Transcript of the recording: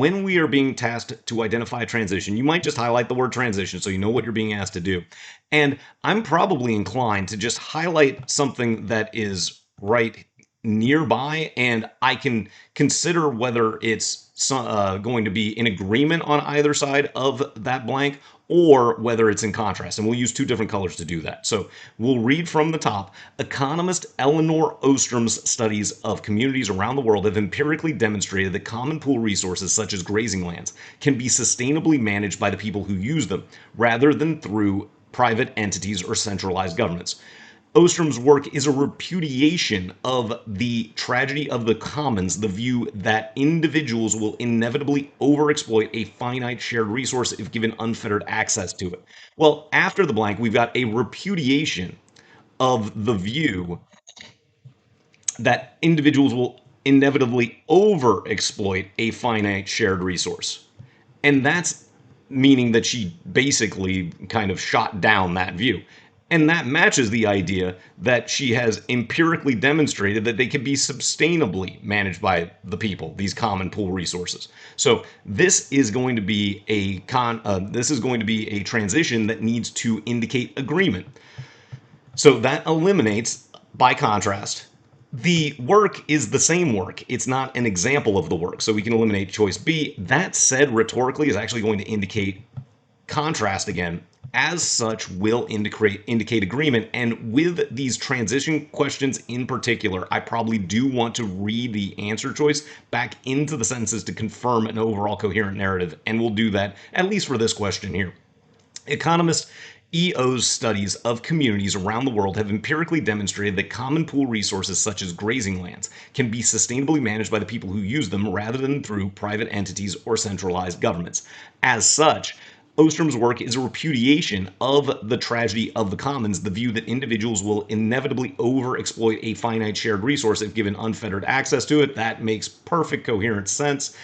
When we are being tasked to identify a transition, you might just highlight the word transition so you know what you're being asked to do. And I'm probably inclined to just highlight something that is right nearby, and I can consider whether it's going to be in agreement on either side of that blank or whether it's in contrast. And we'll use two different colors to do that. So we'll read from the top. Economist Eleanor Ostrom's studies of communities around the world have empirically demonstrated that common pool resources such as grazing lands can be sustainably managed by the people who use them rather than through private entities or centralized governments. Ostrom's work is a repudiation of the tragedy of the commons, the view that individuals will inevitably overexploit a finite shared resource if given unfettered access to it. Well, after the blank, we've got a repudiation of the view that individuals will inevitably overexploit a finite shared resource. And that's meaning that she basically kind of shot down that view. And that matches the idea that she has empirically demonstrated that they can be sustainably managed by the people, these common pool resources. So this is going to be a transition that needs to indicate agreement. So that eliminates, by contrast, the work is the same work. It's not an example of the work. So we can eliminate choice B. That said, rhetorically is actually going to indicate contrast again. As such, will indicate agreement. And with these transition questions in particular, I probably do want to read the answer choice back into the sentences to confirm an overall coherent narrative. And we'll do that at least for this question here. Economist EO's studies of communities around the world have empirically demonstrated that common pool resources such as grazing lands can be sustainably managed by the people who use them rather than through private entities or centralized governments. As such, Ostrom's work is a repudiation of the tragedy of the commons, the view that individuals will inevitably overexploit a finite shared resource if given unfettered access to it. That makes perfect coherent sense.